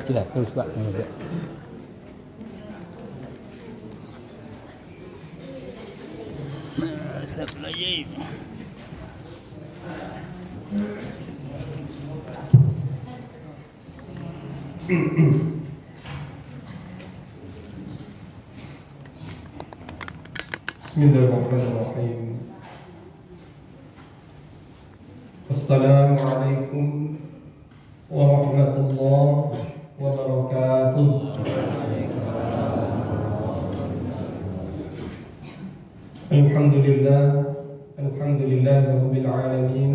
Ya, terus Pak. Astagfirullahaladzim. Bismillahirrahmanirrahim. Assalamualaikum warahmatullahi wabarakatuh. Alhamdulillah rabbil alamin.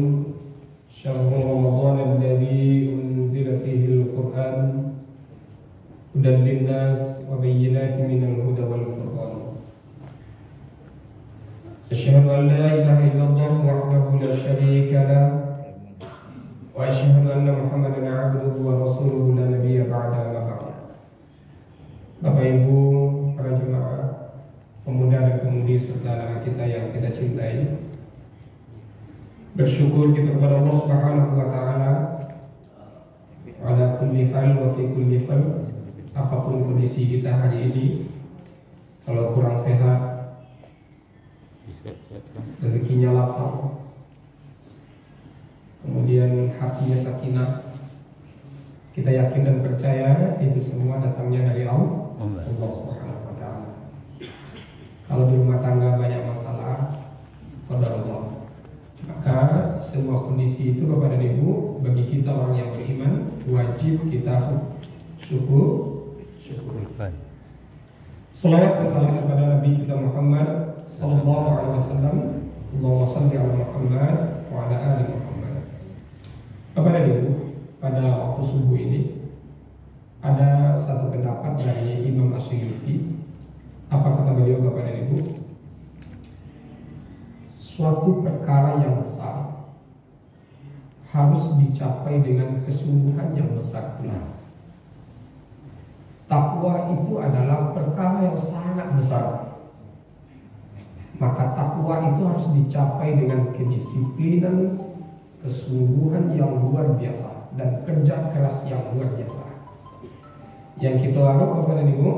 Syahrul Ramadan alladzi unzila fihi al-Qur'an hudan lin-nas wa bayyinatin minal huda wal furqan. Asyhadu an la ilaha illallah wahdahu la syarika lah wa asyhadu anna Muhammadan 'abduhu wa rasuluhu la nabiyya ba'da ma ba'd. Bapak Ibu, para jemaah, pemuda dan pemudi serta anak kita yang kita cintai, bersyukur kita kepada Allah Subhanahu wa taala ala kulli hal wa fi kulli hal. Apapun kondisi kita hari ini, kalau kurang sehat, rezekinya lapang, kemudian hatinya sakinah, kita yakin dan percaya itu semua datangnya dari Allah Subhanahu wa taala. Kalau di rumah tangga banyak masalah, qadarullah, maka semua kondisi itu Bapak dan Ibu, bagi kita orang yang beriman wajib kita syukur. Salawat dan salam kepada Nabi kita Muhammad sallallahu alaihi wasallam. Allahumma shalli ala Muhammad wa ala ali Muhammad. Bapak dan Ibu, pada waktu subuh ini ada satu pendapat dari Imam Asy'ari. Apa kata beliau Bapak dan Ibu? Suatu perkara yang besar harus dicapai dengan kesungguhan yang besar pula. Takwa itu adalah perkara yang sangat besar. Maka takwa itu harus dicapai dengan kedisiplinan, kesungguhan yang luar biasa, dan kerja keras yang luar biasa. Yang kita harap Bapak dan Ibu,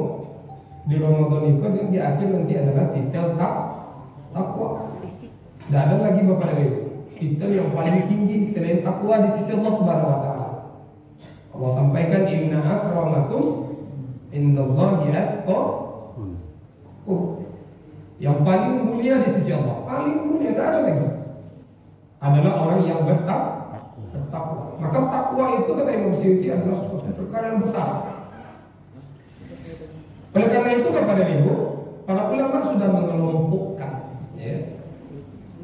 di Ramadan itu di akhir nanti adalah titel takwa. Tidak ada lagi Bapak dan Ibu titel yang paling tinggi selain takwa di sisi Allah Subhanahu wa taala. Allah sampaikan inna akramakum indallahi atqakum. Yang paling mulia di sisi Allah, paling mulia, tidak ada lagi, adalah orang yang bertakwa. Maka takwa itu kata Imam Suyuti adalah suatu perkara yang besar. Oleh karena itu kepada Ibu, para ulama sudah mengelompokkan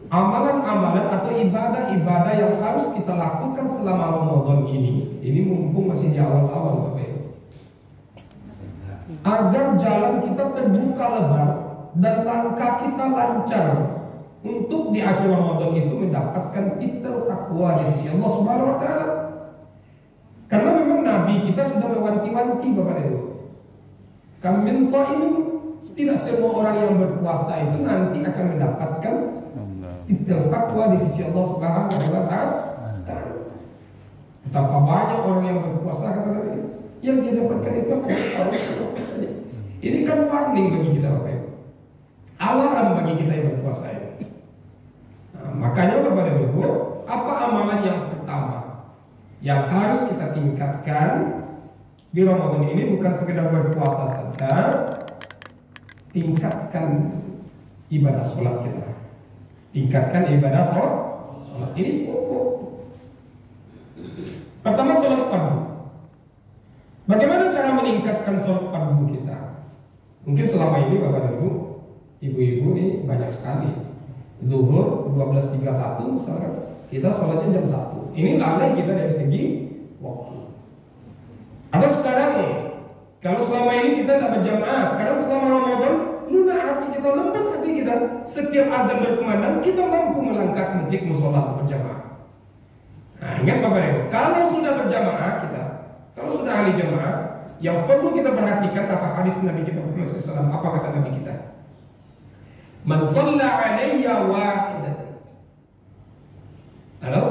amalan-amalan atau ibadah-ibadah yang harus kita lakukan selama Ramadan ini. Ini mumpung masih di awal-awal Bapak Ibu, agar jalan kita terbuka lebar dan langkah kita lancar untuk di akhir Ramadan itu mendapatkan titel takwa di sisi Allah Subhanahu wa taala. Karena memang Nabi kita sudah mewanti-wanti Bapak Ibu, kam min shaimin, tidak semua orang yang berpuasa itu nanti akan mendapatkan titel takwa di sisi Allah Subhanahu wa taala. Betapa banyak orang yang berpuasa kata Nabi, yang dia dapatkan itu akan Allah saja. Ini kan warning bagi kita Bapak Ibu, alarm bagi kita yang berpuasa ini. Makanya Bapak dan Ibu, apa amalan yang pertama yang harus kita tingkatkan di Ramadan ini? Bukan sekedar berpuasa saja, tingkatkan ibadah sholat kita. Tingkatkan ibadah sholat. Ini pokok. Pertama, sholat fardu. Bagaimana cara meningkatkan sholat fardu kita? Mungkin selama ini Bapak dan Ibu, ibu-ibu nih banyak sekali. Zuhur 12.31 misalkan, kita sholatnya jam 1. Ini lalai kita dari segi waktu. Atau sekarang, kalau selama ini kita tidak berjamaah, sekarang selama Ramadan, lunak hati kita, lembut hati kita. Setiap azan berkumandang, kita mampu melangkah ke masjid musola berjamaah. Nah, ingat Bapak Ibu, kalau sudah berjamaah kita, kalau sudah ahli jamaah, yang perlu kita perhatikan apa hadis Nabi kita Muhammad SAW. Apa kata Nabi kita? Man shalla alayya wahidatan. Halo?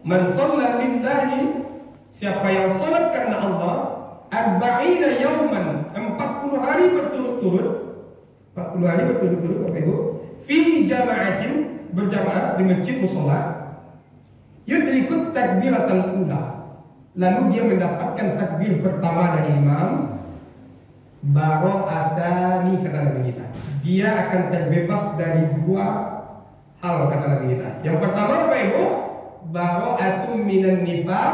Man shalla lillahi, siapa yang salat karena Allah, arba'ina yauman, 40 hari berturut-turut, 40 hari berturut-turut Bapak Ibu, fi jama'atin, berjamaah di masjid mushola, yudrikut takbiratul ula, lalu dia mendapatkan takbir pertama dari imam, baro'atani, kata Nabi kita, dia akan terbebas dari dua hal, kata Nabi kita. Yang pertama Bapak Ibu, baro'atum minan nifaq,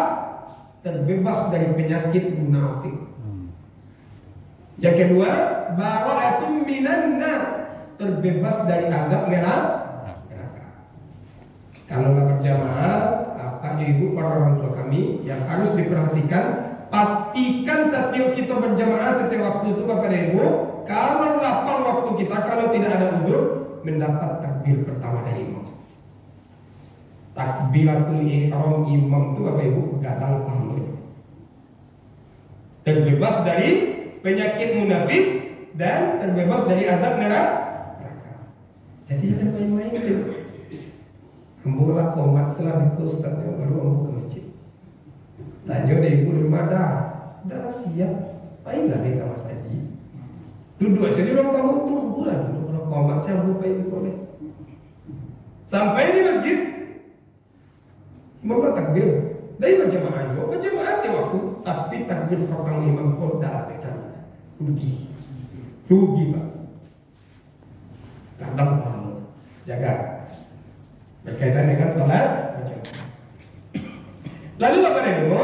terbebas dari penyakit munafik. Yang kedua, baro'atum minan nar, terbebas dari azab neraka. Kalau nggak berjamaah, apa ibu para orang tua kami yang harus diperhatikan, pastikan setiap kita berjamaah setiap waktu itu Bapak dan Ibu, kalau lapang waktu kita, kalau tidak ada uzur, mendapat takbir pertama dari imam. Takbiratul ihram imam itu Bapak Ibu gadang pahamnya. Terbebas dari penyakit munafik dan terbebas dari azab neraka. Jadi jangan main-main itu. Ambola komat setelah itu Ustaznya baru ambo ke masjid. Tanya deh ibu di mana? Dah siap. Baiklah deh ke Mas Haji. Duduk saja di ruang tamu tuh bulan dulu komat saya buka ibu boleh. Sampai di masjid, imam takbir. Dari berjamaah juga, berjamaah di waktu, tapi takbir orang imam pun dah tekan. Rugi Pak. Kadang malu. Jaga. Berkaitan dengan sholat berjamaah. Lalu Bapak dan Ibu,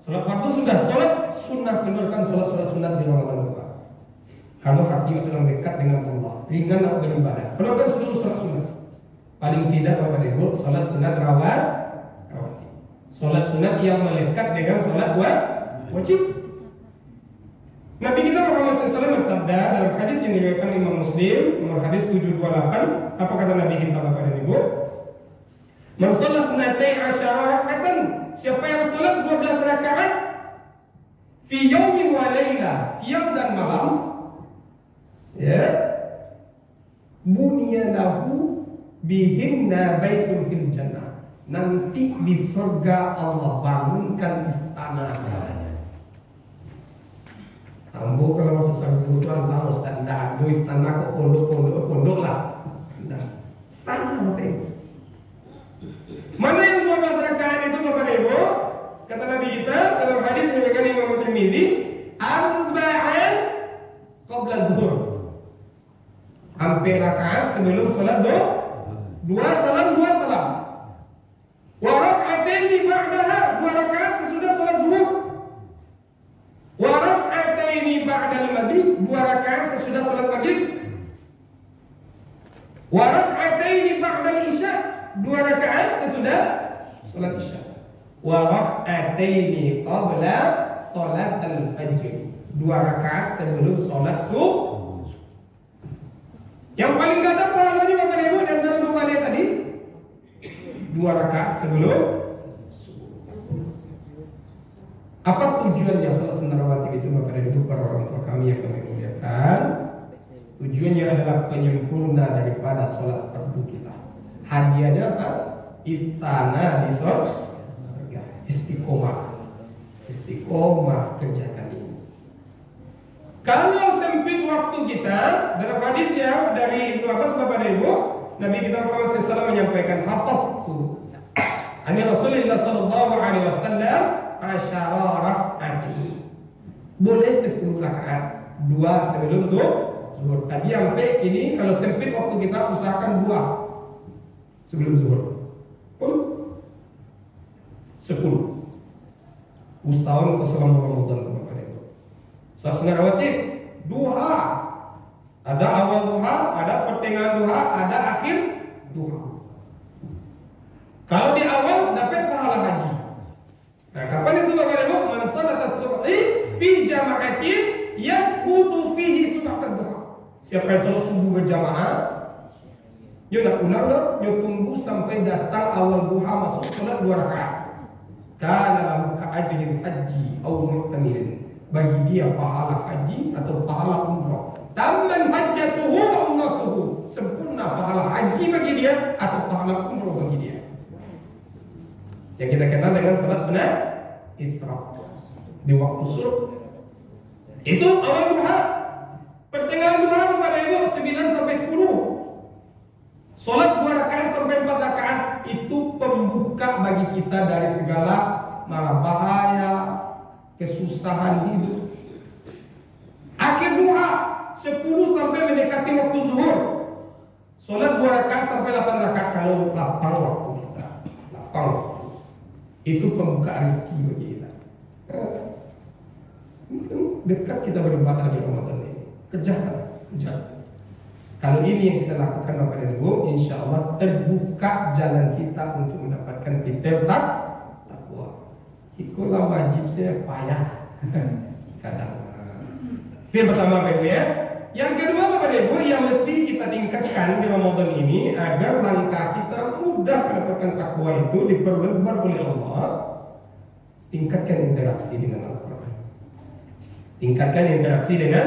sholat fardu sudah, sholat sunnah, benarkan sholat sunat di Ramadan Bapak. Kalau hati sedang dekat dengan Allah, ringan atau beribadah, benarkan seluruh sholat sunnah. Paling tidak Bapak dan Ibu, sholat sunat rawat, sholat sunat yang melekat dengan sholat wajib. Nabi kita Muhammad SAW bersabda dalam hadis yang diriwayatkan Imam Muslim, nomor hadis 728, apa kata Nabi kita Bapak dan Ibu? Man sholat sunatai asyara rakatan, siapa yang sholat 12 rakaat fi yaumin wa layla, siang dan malam, ya, bunya lahu bihinna baitun fil jannah, nanti di surga Allah bangunkan istana. Ambo kalau masuk surga itu Allah standar, istana kok pondok lah. Nah, istana Bapak Ibu. Mana yang 12 rakaat itu Bapak Ibu? Kata Nabi kita dalam hadis yang diriwayatkan Imam Tirmidzi, arba'an qabla zuhur. Hampir rakaat sebelum salat zuhur. 2 salam. Wa raka'ataini ba'daha, 2 rakaat sesudah salat zuhur. Wa raka'ataini ba'dal maghrib, 2 rakaat sesudah salat maghrib. Wa raka'ataini ba'dal isya, 2 rakaat sesudah salat isya. Wa raka'ataini qabla salat al-fajr, 2 rakaat sebelum salat subuh. Yang paling gak ada pahalanya Bapak Ibu dan dalam 2 kali tadi, 2 rakaat sebelum subuh. Apa tujuannya salat sunnah rawatib itu Bapak Ibu para orang tua kami yang kami muliakan? Tujuannya adalah penyempurna daripada salat fardu kita. Hadiahnya apa? Istana di surga. Istiqomah kerjakan ini. Kalau sempit waktu kita, dalam hadis yang dari Ibnu Abbas Bapak dan Ibu, Nabi kita Muhammad SAW menyampaikan hafaztu ani Rasulullah sallallahu alaihi wasallam asyara rak'atin. Boleh 10 rakaat, 2 sebelum zuhur. Tadi sampai kini kalau sempit waktu kita usahakan 2 sebelum zuhur. 10. Usahawan ke selama Ramadan Bapak Ibu. Salat sunnah rawatib, duha. Ada awal duha, ada pertengahan duha, ada akhir duha. Kalau di awal dapat pahala haji. Nah, kapan itu Bapak Ibu? Man salat as-subhi fi jama'atin yaqutu fihi sunnah duha. Siapa yang salat subuh berjamaah, dia nak ulang lah, dia tunggu sampai datang awal duha masuk salat 2 rakaat. Kana lahu ka'ajrin haji aw mu'tamirin. Bagi dia pahala haji atau pahala umrah. Tamman hajjatuhu wa umratuhu. Sempurna pahala haji bagi dia atau pahala umrah bagi dia. Yang kita kenal dengan salat sunat Isra. Di waktu subuh Itu awal duha. Pertengahan duha kepada ibu 9 sampai 10. Sholat 2 rakaat sampai 4 rakaat itu pembuka bagi kita dari segala mara bahaya, kesusahan hidup. Akhir duha 10 sampai mendekati waktu zuhur. Sholat 2 rakaat sampai 8 rakaat kalau lapang waktu kita. Lapang waktu. Itu pembuka rezeki bagi kita. Dekat kita beribadah di Ramadan ini. Kerjakan. Kalau ini yang kita lakukan Bapak dan Ibu, insya Allah terbuka jalan kita untuk mendapatkan fitrah takwa. Ikulah wajib saya payah. Kadang. Itu yang pertama Bapak Ibu ya. Yang kedua Bapak dan Ibu yang mesti kita tingkatkan di Ramadan ini agar langkah kita mudah mendapatkan takwa itu diperlebar oleh Allah. Tingkatkan interaksi dengan Al-Quran. Tingkatkan interaksi dengan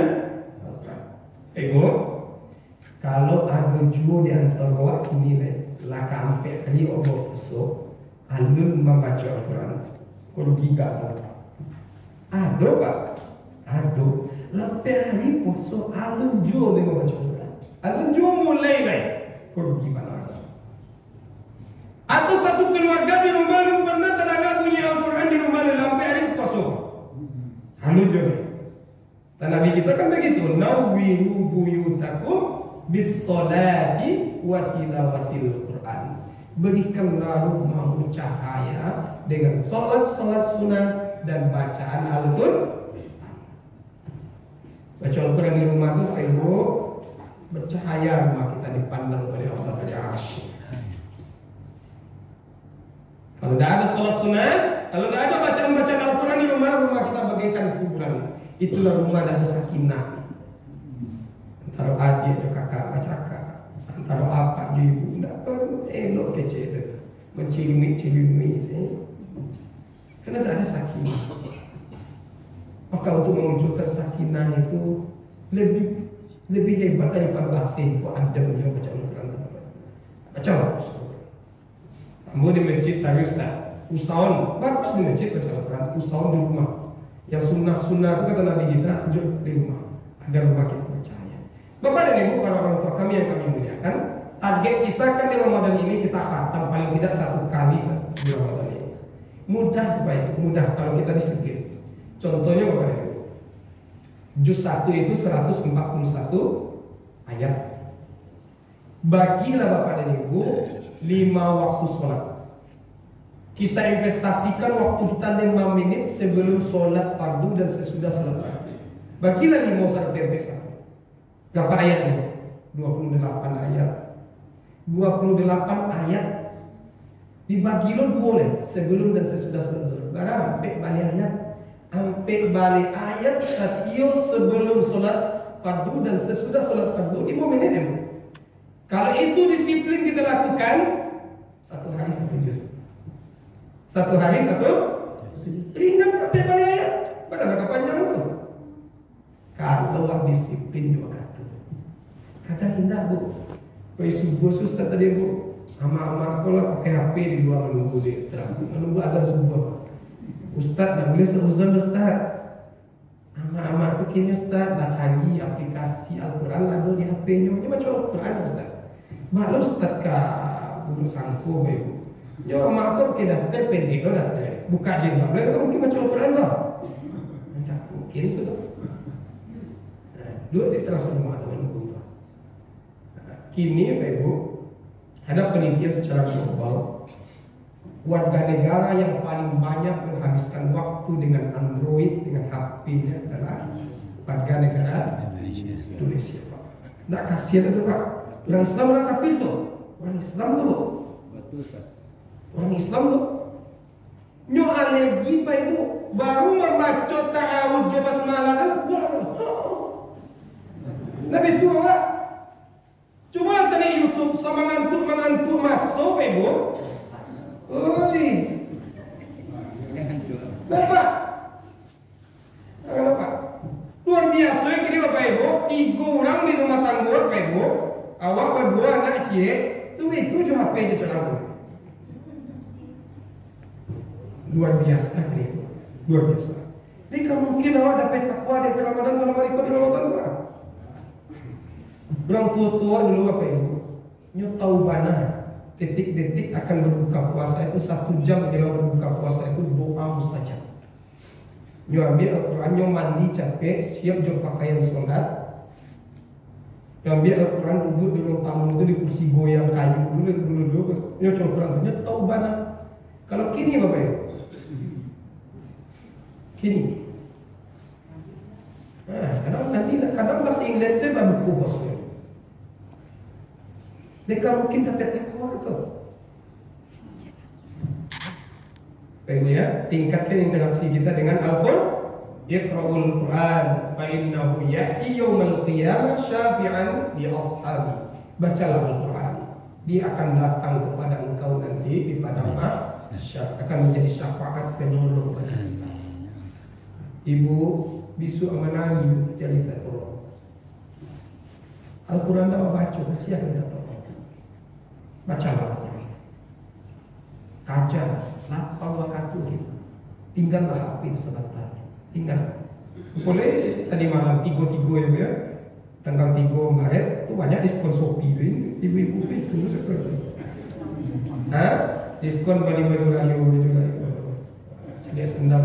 Al-Quran. Ibu, kalau ada jua di antara awak ini lah sampai hari Allah besok alun membaca Al-Quran kalau giga ada Pak ada sampai hari puasa alun jua dia membaca Al-Quran alun jua mulai kalau gimana atau satu keluarga di rumah pernah terdengar bunyi Al-Quran di rumah sampai hari puasa alun jua dan Nabi kita kan begitu nawwiru buyutakum bis-sholati wa tilawatil Quran. Berikanlah rumahmu cahaya dengan solat-solat sunat dan bacaan Al-Quran. Baca Al-Quran di rumah itu Ibu bercahaya rumah kita dipandang oleh Allah dari Arsy. Kalau tidak ada solat sunat, kalau tidak ada bacaan-bacaan Al-Quran di rumah kita bagaikan kuburan. Itulah rumah dari sakinah. Antara adik atau kakak cakap, antara apa je ibu tidak perlu elok kecil, mencilimi saya. Karena tidak ada sakinah. Maka untuk memunculkan sakinah itu lebih hebat daripada asing kok ada yang baca Al-Quran. Baca bagus. Kamu di masjid tadi Ustaz, usahawan bagus di masjid baca Al-Quran, usahawan di rumah. Yang sunnah itu kata Nabi kita di rumah agar rumah kita percaya. Bapak dan Ibu, para orang tua kami yang kami muliakan, target kita kan di Ramadan ini kita khatam paling tidak 1 kali di Ramadan ini. Mudah supaya itu mudah kalau kita disiplin. Contohnya Bapak dan Ibu, juz 1 itu 141 ayat. Bagilah Bapak dan Ibu 5 waktu sholat. Kita investasikan waktu kita 5 menit sebelum sholat fardu dan sesudah sholat fardu. Bagilah 5 sholat tempe. Berapa ayat ini? 28 ayat. 28 ayat dibagi lo boleh sebelum dan sesudah sholat zuhur. Barang sampai balik ayat, sampai balik ayat setiap sebelum sholat fardu dan sesudah sholat fardu 5 menit ya. Kalau itu disiplin kita lakukan 1 hari 1 juz. 1 hari 1 ringan sampai balik ayat. Padahal panjang itu. Kalau disiplin juga kadang indah Bu. Kau subuh susah tadi Bu. Ama-ama aku lah pakai HP di luar menunggu di teras, menunggu azan subuh. Ustaz tak boleh seuzon Ustaz. Ama-ama itu kini Ustaz lah canggih aplikasi Al-Quran lalu di HP-nya. Ini macam Al-Quran Ustaz. Malu Ustaz kah burung sangko Ibu. Ya ama aku pakai daster pendek lo daster. Buka jilbab lah mungkin macam Al-Quran lah. Tidak mungkin tu. Duduk di teras rumah menunggu. Kini Bapak Ibu, ada penelitian secara global, warga negara yang paling banyak menghabiskan waktu dengan Android, dengan HP-nya adalah warga negara Indonesia. Tidak kasihan itu Pak. Orang Islam orang kafir tuh. Orang Islam tuh. Orang Islam tuh. Nyo alergi Pak Ibu, baru membaca ta'awuz jabas malam Nabi itu Pak. Coba cari YouTube sama mengantuk mato Pak Ibu. Oi. Bapak. Apa? Luar biasa ini Bapak Ibu, 3 orang di rumah tangga Bapak Ibu. Awak berdua anak cie, itu cuma HP di sana. Luar biasa ini. Luar biasa. Ini kan mungkin awak dapat takwa di Ramadan kalau mereka di Ramadan kan? Orang tua-tua dulu apa ibu? Nyo tahu mana detik-detik akan berbuka puasa itu 1 jam jelang berbuka puasa itu doa mustajab. Nyo ambil Al-Quran, nyo mandi capek, siap jom pakaian sholat. Nyo ambil Al-Quran, duduk di ruang tamu itu di kursi goyang kayu dulu. Nyo coba Al-Quran, nyo tahu mana. Kalau kini bapak ibu, kini. Kadang bahasa Inggris saya baru buku bosnya. Mereka mungkin dapat takwa itu. Ya, tingkatkan interaksi kita dengan Al-Quran. Iqra'ul Quran fa innahu ya'ti yawmal qiyamah syafi'an li ashabi. Bacalah Al-Quran. Dia akan datang kepada engkau nanti di padang mahsyar, akan menjadi syafaat penolong bagi kita. Ibu bisu amanagi cerita tolong. Al-Quran dah baca, kasihan dah tolong. Bacalah Al-Quran. Kaca, lapang waktu kita. Tinggallah HP sebentar. Tinggal. Boleh tadi malam 3 ya, tanggal 3 Maret itu banyak diskon Shopee ibu-ibu itu seperti. Diskon balik-balik rayu juga. Jadi sendal.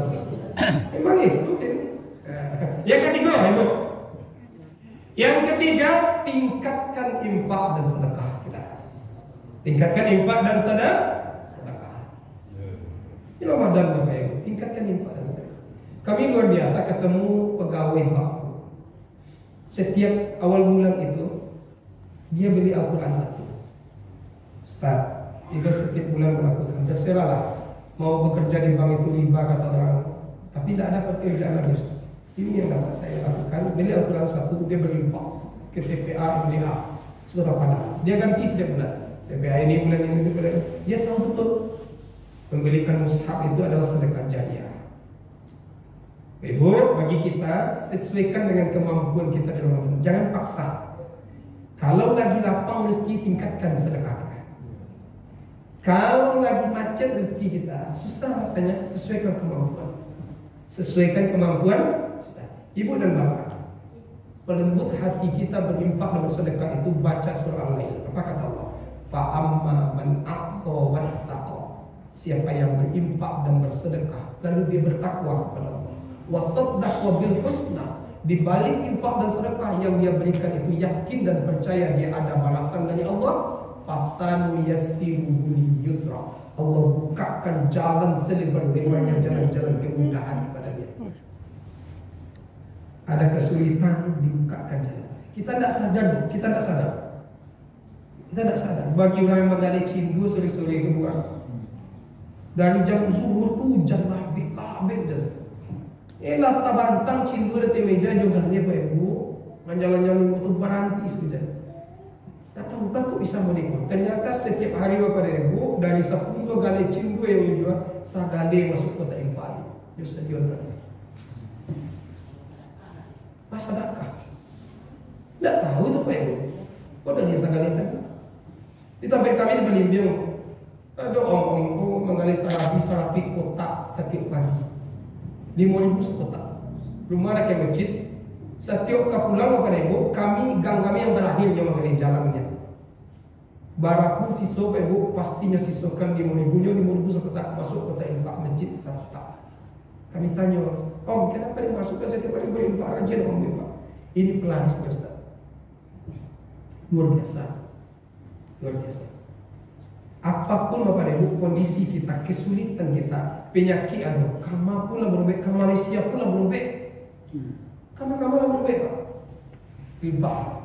Memang itu kan. Yang ketiga, ibu. Yang ketiga, tingkatkan infak dan sedekah kita. Tingkatkan infak dan sedekah. Ini Ramadan Bapak Ibu, tingkatkan infak dan sedekah. Kami luar biasa ketemu pegawai Pak. Setiap awal bulan itu dia beli Al-Quran 1. Ustaz, jika setiap bulan melakukan, terserah lah. Mau bekerja di bank itu riba kata orang, tapi tidak ada pekerjaan lagi Ustaz. Ini yang dapat saya lakukan. Beli Al-Quran 1, dia berinfak ke TPA MDA Surah Padang. Dia ganti setiap bulan. TPA ini bulan ini bulan ini. Dia tahu betul membelikan mushaf itu adalah sedekah jariah. Ibu, bagi kita sesuaikan dengan kemampuan kita di Ramadan. Jangan paksa. Kalau lagi lapang rezeki, tingkatkan sedekah. Kalau lagi macet rezeki kita, susah rasanya, sesuaikan kemampuan. Sesuaikan kemampuan ibu dan bapak. Pelembut hati kita berinfak dan bersedekah itu baca surah Al-Lail. Apa kata Allah? Fa'amma man a'ta wattaqa. Siapa yang berinfak dan bersedekah lalu dia bertakwa kepada Allah. Wasaddaqa bil husna. Di balik infak dan sedekah yang dia berikan itu yakin dan percaya dia ada balasan dari Allah. Fasanu yassiruhu yusra. Allah bukakan jalan selebar-lebarnya, jalan-jalan kemudahan kepada dia. Ada kesulitan, dibukakan jalan. Kita tidak sadar. Kita tidak sadar. Bagi orang yang menggali cindu sore-sore kedua, dari jam zuhur tu hujan labik jas. Elah tabantang cindu di meja juga dia ibu, jalan-jalan motor berhenti saja. Tak tahu kok bisa menikah. Ternyata setiap hari kepada ibu dari 10 gali cindu yang dijual, sagale masuk kota Infal. Just jual tadi. Masa sedekah. Tidak tahu itu Pak Ibu. Kok ada dia sagale tadi? Di tempat kami di Belimbing ada om itu menggali sarapi kotak setiap pagi. 5.000 sekotak. Rumah ada ke masjid. Setiap kepulang kepada ibu, gang kami yang terakhir yang mengenai jalannya. Baraku siswa Pak Ibu pastinya siswakan 5.000 sekotak masuk kota infak masjid Sabta. Kami tanya, Om, kenapa dimasukkan setiap hari berinfak rajin Om infak? Ini pelaris Ustaz. Luar biasa. Apapun Bapak Ibu kondisi kita, kesulitan kita, penyakit ada, kama pula berubah, ke Malaysia pula berubah. Kama berubah Pak. Infak.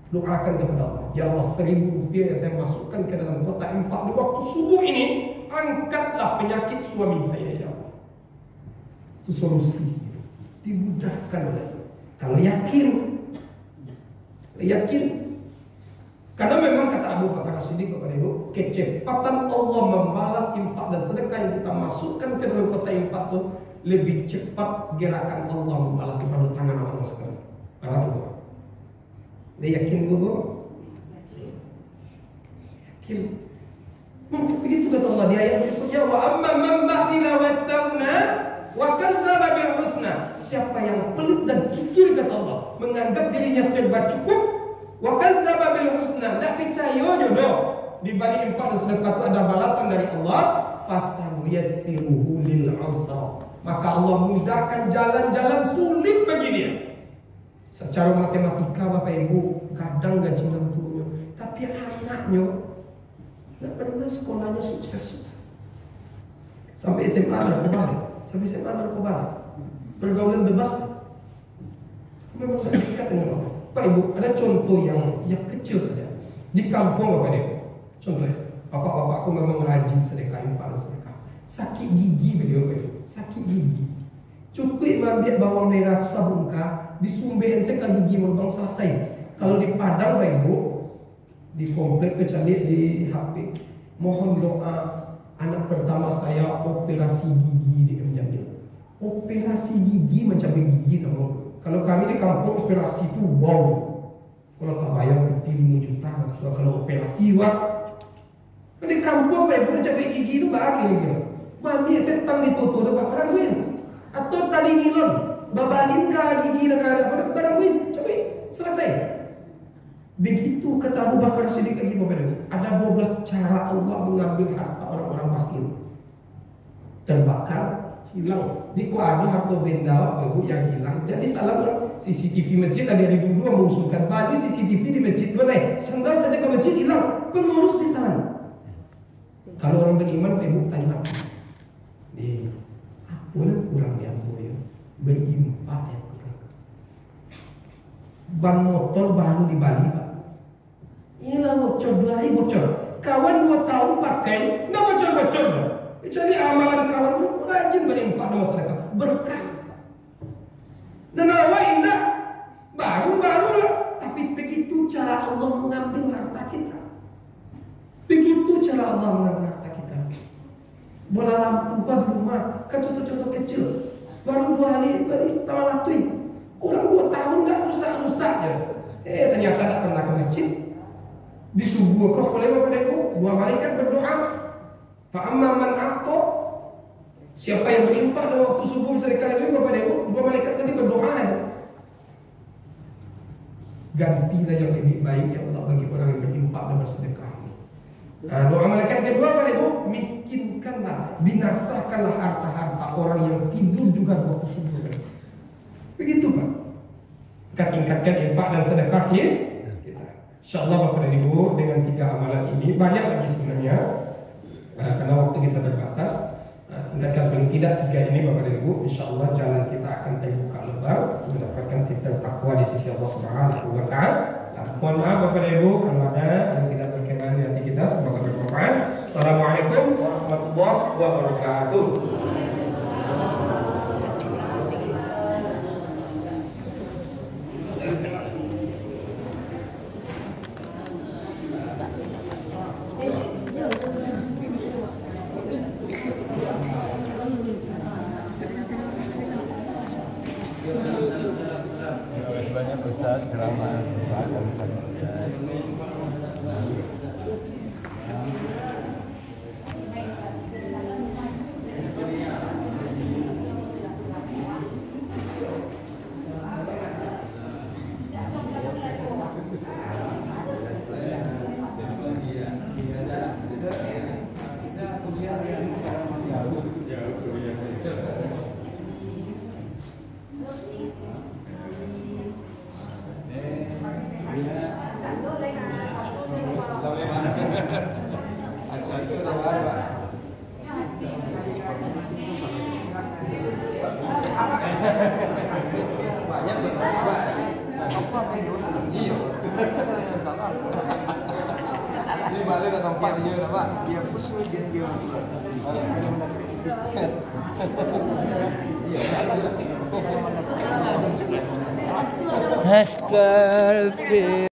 Doakan kepada Allah. Ya Allah, 1.000 rupiah yang saya masukkan ke dalam kotak infak di waktu subuh ini, angkatlah penyakit suami saya ya Allah. Itu solusi. Dimudahkan oleh Allah. Kalau yakin. Karena memang kata Abu Bakar As-Siddiq kepada ibu, kecepatan Allah membalas infak dan sedekah yang kita masukkan ke dalam kotak infak itu lebih cepat gerakan Allah membalas kepada tangan orang sekalian. Para dia yakin Bu? Yakin. Begitu kata Allah di ayat berikutnya, wa amma man bakhila wastaghna Wa kadzdzaba bil husna. Siapa yang pelit dan kikir kata Allah, menganggap dirinya serba cukup, wa kadzdzaba bil husna, ndak percaya jodoh. Di balik infak dan sedekah itu ada balasan dari Allah, fasanuyassiruhu lil usra. Maka Allah mudahkan jalan-jalan sulit bagi dia. Secara matematika Bapak Ibu, kadang gaji menturunnya, tapi anaknya tidak pernah sekolahnya sukses. Sampai SMA narkoba, pergaulan bebas. Memang tidak disikat dengan Allah. Pak Ibu, ada contoh yang kecil saja di kampung Bapak Ibu. Contohnya, bapak-bapakku memang rajin sedekah, infak sedekah. Sakit gigi beliau Pak Ibu, sakit gigi. Cukup ambil bawang merah sabungka, disumbein sekali gigi merbang selesai. Kalau di Padang Pak Ibu, di komplek kecuali di HP, mohon doa. Anak pertama saya operasi gigi di Jambi. Operasi gigi mencabut gigi teman. Kalau kami di kampung operasi itu wow. Kalau tak bayar 5 juta kalau operasi wah. Di kampung Pak Ibu mencabut gigi itu bagi gitu. Mami setang ditutup tu barang duit. Atau tali nilon, babalin ka gigi negara barang duit, cabut selesai. Begitu kata Abu Bakar Siddiq lagi Bapak Ibu, ada 12 cara Allah mengambil harta orang-orang bakhil. Terbakar, hilang. Di ada harta benda Bapak Ibu yang hilang. Jadi salah CCTV masjid ada di dulu mengusulkan bagi CCTV di masjid boleh. Sandal saja ke masjid hilang, pengurus di sana. Kalau orang beriman Pak Ibu tanya apa? Apa kurangnya ya? Berinfak ya kurang. Ban motor baru di Bali Pak. Inilah bocor 2 hari bocor. Kawan 2 tahun pakai, nggak bocor-bocor. Jadi amalan kawan itu rajin berinfak dan sedekah, berkah. Dan awak indah, baru-baru lah. Tapi begitu cara Allah mengambil harta kita. Begitu cara Allah mengambil harta kita. Bola lampu di rumah, kan contoh-contoh kecil. Baru 2 hari, baru tahun latui. Orang 2 tahun dah rusak-rusak je. Ternyata tak pernah ke masjid. Disubuhkan oleh Bapak Ibu, 2 malaikat berdoa. Fa'amma man aqta, siapa yang berinfak dalam waktu subuh sedekah itu Bapak Ibu, 2 malaikat tadi berdoa aja. Gantilah yang lebih baik ya Allah bagi orang yang berinfak dan bersedekah. Nah, doa malaikat kedua Bapak Ibu, miskinkanlah, binasakanlah harta-harta orang yang tidur juga waktu subuh. Begitu Pak. Kita tingkatkan infak dan sedekah kita. InsyaAllah Bapak dan Ibu, dengan 3 amalan ini banyak lagi sebenarnya, karena waktu kita terbatas. Tingkatkan paling tidak 3 ini Bapak dan Ibu, InsyaAllah jalan kita akan terbuka lebar, mendapatkan titel takwa di sisi Allah Subhanahu wa Ta'ala. Mohon maaf Bapak dan Ibu kalau ada yang tidak berkenan di hati kita, semoga bermanfaat. Assalamualaikum warahmatullahi wabarakatuh. Banyak Ustaz ceramah banyak iya ini balik dan nampak dia nak Pak dia betul dia iya Astagfirullah.